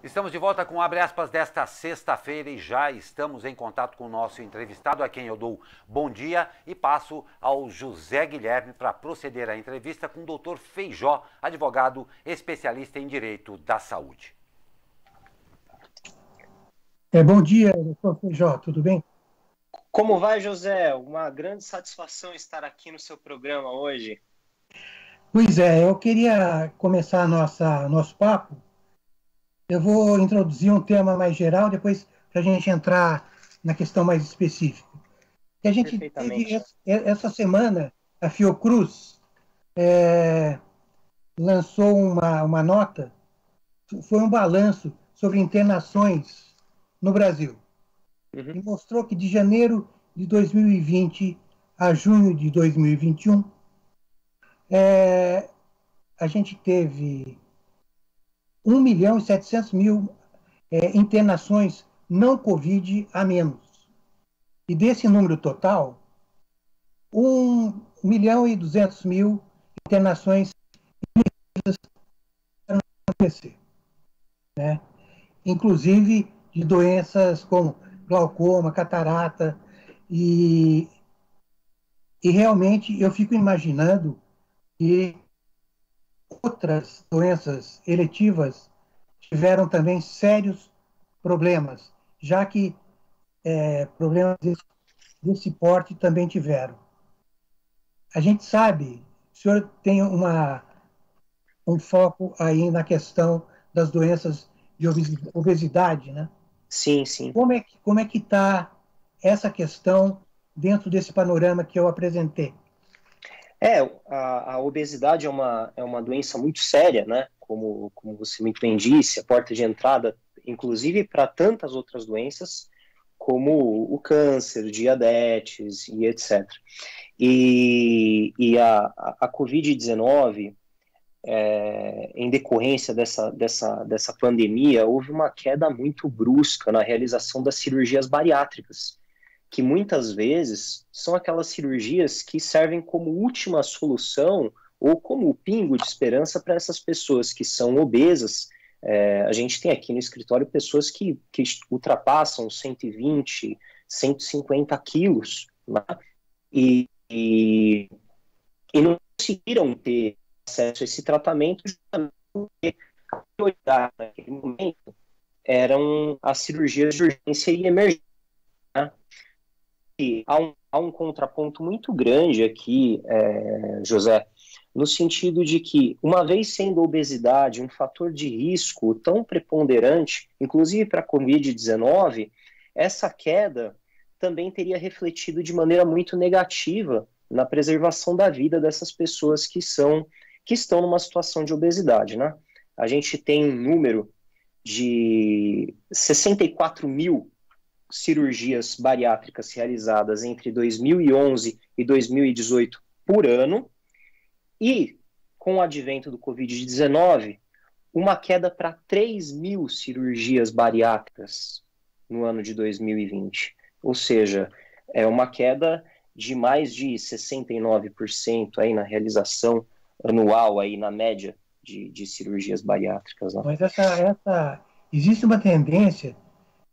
Estamos de volta com abre aspas desta sexta-feira e já estamos em contato com o nosso entrevistado, a quem eu dou bom dia e passo ao José Guilherme para proceder à entrevista com o Dr. Feijó, advogado especialista em Direito da Saúde. Bom dia, doutor Feijó, tudo bem? Como vai, José? Uma grande satisfação estar aqui no seu programa hoje. Pois é, eu queria começar nosso papo. Eu vou introduzir um tema mais geral, depois para a gente entrar na questão mais específica. A gente teve essa semana, a Fiocruz lançou uma nota, foi um balanço sobre internações no Brasil. E mostrou que de janeiro de 2020 a junho de 2021, a gente teve 1.700.000 internações não Covid a menos. E desse número total, 1.200.000 internações para acontecer, né? Inclusive de doenças como glaucoma, catarata, e realmente eu fico imaginando que outras doenças eletivas tiveram também sérios problemas, já que problemas desse porte também tiveram. A gente sabe, o senhor tem um foco aí na questão das doenças de obesidade, né? Sim, sim. Como é que está essa questão dentro desse panorama que eu apresentei? A obesidade é uma doença muito séria, né? Como você muito bem disse, a porta de entrada, inclusive para tantas outras doenças, como o câncer, diabetes e etc. E a Covid-19, em decorrência dessa pandemia, houve uma queda muito brusca na realização das cirurgias bariátricas, que muitas vezes são aquelas cirurgias que servem como última solução ou como o pingo de esperança para essas pessoas que são obesas. A gente tem aqui no escritório pessoas que ultrapassam 120, 150 quilos, né? E não conseguiram ter acesso a esse tratamento justamente porque a prioridade naquele momento eram as cirurgias de urgência e emergência, né? E há um contraponto muito grande aqui, José, no sentido de que, uma vez sendo a obesidade um fator de risco tão preponderante, inclusive para a Covid-19, essa queda também teria refletido de maneira muito negativa na preservação da vida dessas pessoas que estão numa situação de obesidade, né? A gente tem um número de 64 mil cirurgias bariátricas realizadas entre 2011 e 2018 por ano, e com o advento do Covid-19, uma queda para 3 mil cirurgias bariátricas no ano de 2020. Ou seja, é uma queda de mais de 69% aí na realização anual, aí na média de cirurgias bariátricas, né? Mas existe uma tendência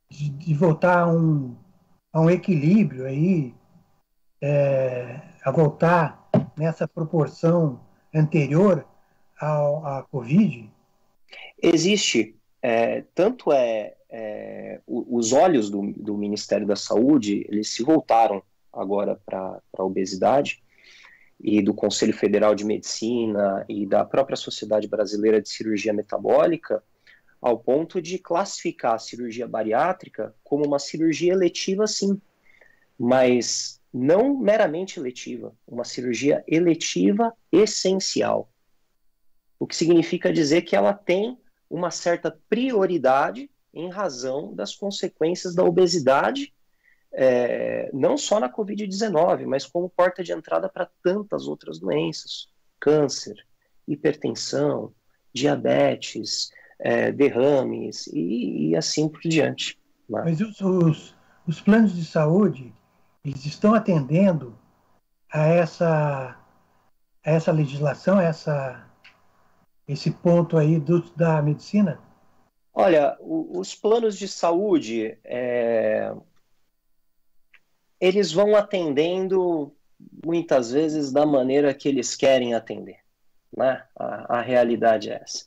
de voltar a um equilíbrio aí, a voltar nessa proporção anterior à Covid? Existe, os olhos do Ministério da Saúde, eles se voltaram agora para a obesidade, e do Conselho Federal de Medicina e da própria Sociedade Brasileira de Cirurgia Metabólica, ao ponto de classificar a cirurgia bariátrica como uma cirurgia eletiva, sim, mas não meramente eletiva, uma cirurgia eletiva essencial. O que significa dizer que ela tem uma certa prioridade em razão das consequências da obesidade, não só na Covid-19, mas como porta de entrada para tantas outras doenças, câncer, hipertensão, diabetes, derrames e assim por diante, né? Mas os planos de saúde, eles estão atendendo a essa legislação, esse ponto aí da medicina? Olha, os planos de saúde, eles vão atendendo muitas vezes da maneira que eles querem atender, né? A realidade é essa.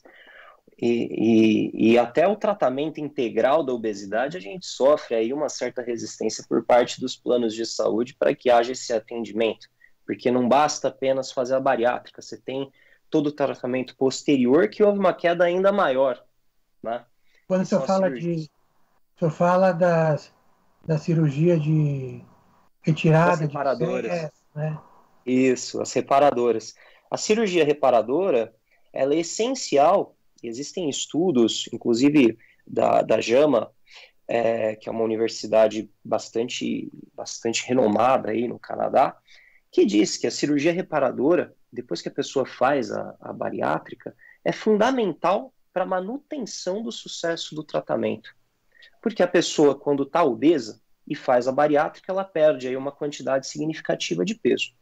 E até o tratamento integral da obesidade, a gente sofre aí uma certa resistência por parte dos planos de saúde para que haja esse atendimento, porque não basta apenas fazer a bariátrica, você tem todo o tratamento posterior que houve uma queda ainda maior, né? Quando o senhor fala o senhor fala da cirurgia de Das retirada de reparadoras. excesso, né? Isso, as reparadoras. A cirurgia reparadora, ela é essencial. Existem estudos, inclusive da JAMA, que é uma universidade bastante renomada aí no Canadá, que diz que a cirurgia reparadora, depois que a pessoa faz a bariátrica, é fundamental para a manutenção do sucesso do tratamento. Porque a pessoa, quando está obesa e faz a bariátrica, ela perde aí uma quantidade significativa de peso,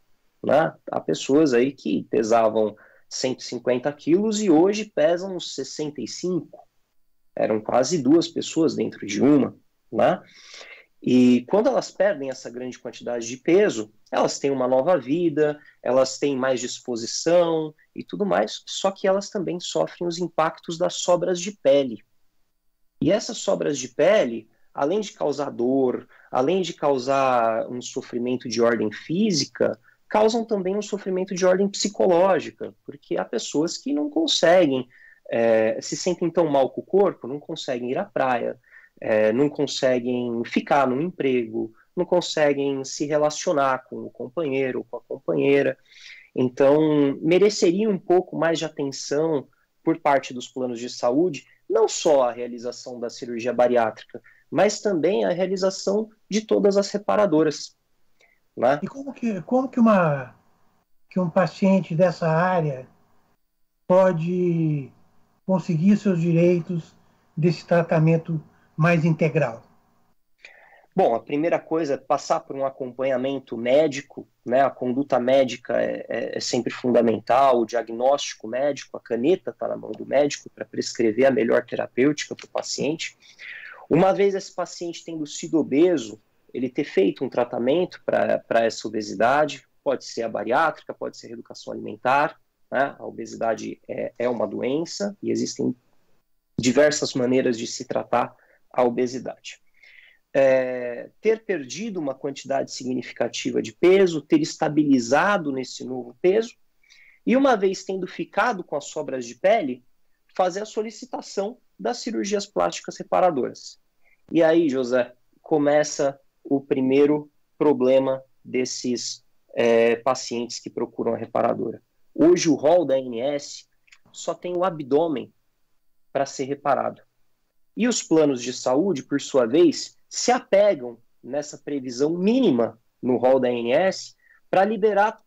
né? Há pessoas aí que pesavam 150 quilos e hoje pesam 65. Eram quase duas pessoas dentro de uma, né? E quando elas perdem essa grande quantidade de peso, elas têm uma nova vida, elas têm mais disposição e tudo mais, só que elas também sofrem os impactos das sobras de pele. E essas sobras de pele, além de causar dor, além de causar um sofrimento de ordem física, causam também um sofrimento de ordem psicológica, porque há pessoas que não conseguem, se sentem tão mal com o corpo, não conseguem ir à praia, não conseguem ficar no emprego, não conseguem se relacionar com o companheiro ou com a companheira. Então, mereceria um pouco mais de atenção por parte dos planos de saúde, não só a realização da cirurgia bariátrica, mas também a realização de todas as reparadoras, né? E como que um paciente dessa área pode conseguir seus direitos desse tratamento mais integral? Bom, a primeira coisa é passar por um acompanhamento médico, né? A conduta médica é sempre fundamental, o diagnóstico médico, a caneta está na mão do médico para prescrever a melhor terapêutica para o paciente. Uma vez esse paciente tendo sido obeso, ele ter feito um tratamento para essa obesidade, pode ser a bariátrica, pode ser a reeducação alimentar, né? A obesidade é uma doença e existem diversas maneiras de se tratar a obesidade. Ter perdido uma quantidade significativa de peso, ter estabilizado nesse novo peso, e uma vez tendo ficado com as sobras de pele, fazer a solicitação das cirurgias plásticas reparadoras. E aí, José, começa o primeiro problema desses pacientes que procuram a reparadora. Hoje o rol da ANS só tem o abdômen para ser reparado. E os planos de saúde, por sua vez, se apegam nessa previsão mínima no rol da ANS para liberar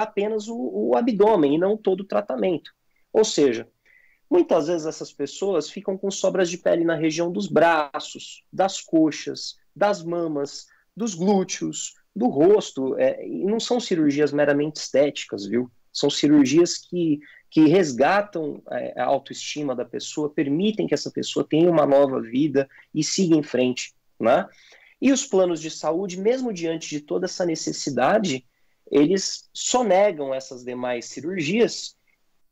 apenas o abdômen e não todo o tratamento. Ou seja, muitas vezes essas pessoas ficam com sobras de pele na região dos braços, das coxas, das mamas, dos glúteos, do rosto, e não são cirurgias meramente estéticas, viu? São cirurgias que resgatam a autoestima da pessoa, permitem que essa pessoa tenha uma nova vida e siga em frente, né? E os planos de saúde, mesmo diante de toda essa necessidade, eles sonegam essas demais cirurgias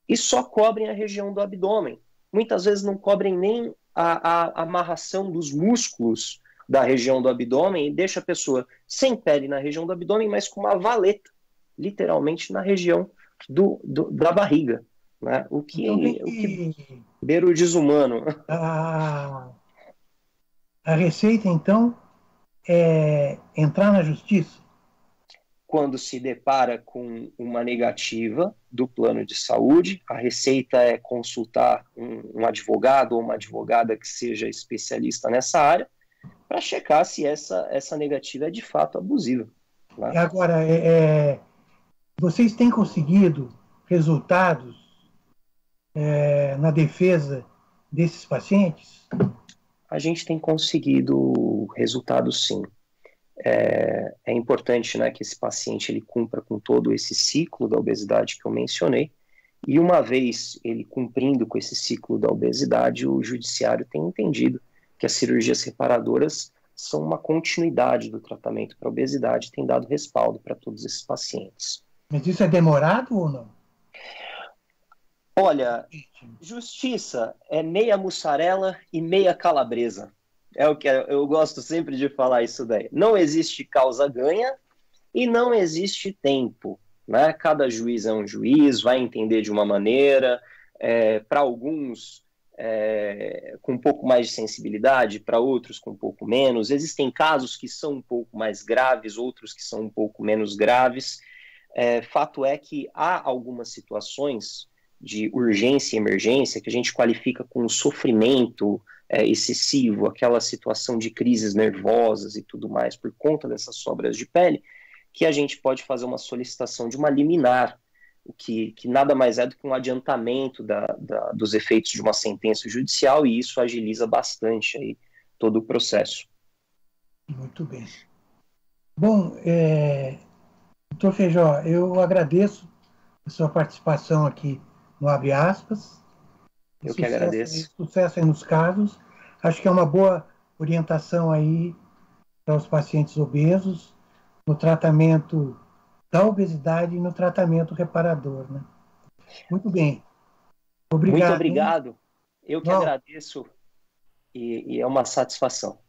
e só cobrem a região do abdômen. Muitas vezes não cobrem nem a amarração dos músculos da região do abdômen e deixa a pessoa sem pele na região do abdômen, mas com uma valeta, literalmente na região da barriga, né? O que beira o desumano. A receita, então, é entrar na justiça? Quando se depara com uma negativa do plano de saúde, a receita é consultar um advogado ou uma advogada que seja especialista nessa área para checar se essa negativa é de fato abusiva, né? Agora, vocês têm conseguido resultados na defesa desses pacientes? A gente tem conseguido resultados, sim. É importante, né, que esse paciente ele cumpra com todo esse ciclo da obesidade que eu mencionei, E uma vez ele cumprindo com esse ciclo da obesidade, o judiciário tem entendido que as cirurgias reparadoras são uma continuidade do tratamento para a obesidade, tem dado respaldo para todos esses pacientes. Mas isso é demorado ou não? Olha, justiça é meia mussarela e meia calabresa. É o que eu gosto sempre de falar isso daí. Não existe causa ganha e não existe tempo, né? Cada juiz é um juiz, vai entender de uma maneira, para alguns com um pouco mais de sensibilidade, para outros com um pouco menos. Existem casos que são um pouco mais graves, outros que são um pouco menos graves. Fato é que há algumas situações de urgência e emergência que a gente qualifica com sofrimento excessivo, aquela situação de crises nervosas e tudo mais, por conta dessas sobras de pele, que a gente pode fazer uma solicitação de uma liminar, que nada mais é do que um adiantamento dos efeitos de uma sentença judicial, e isso agiliza bastante aí todo o processo. Muito bem. Bom, doutor Feijó, eu agradeço a sua participação aqui no Abre Aspas. Eu que agradeço. Sucesso aí nos casos. Acho que é uma boa orientação aí para os pacientes obesos no tratamento da obesidade e no tratamento reparador, né? Muito bem. Obrigado. Muito obrigado. Eu que agradeço e é uma satisfação.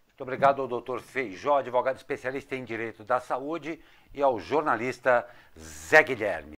Muito obrigado ao doutor Feijó, advogado especialista em Direito da Saúde, e ao jornalista Zé Guilherme.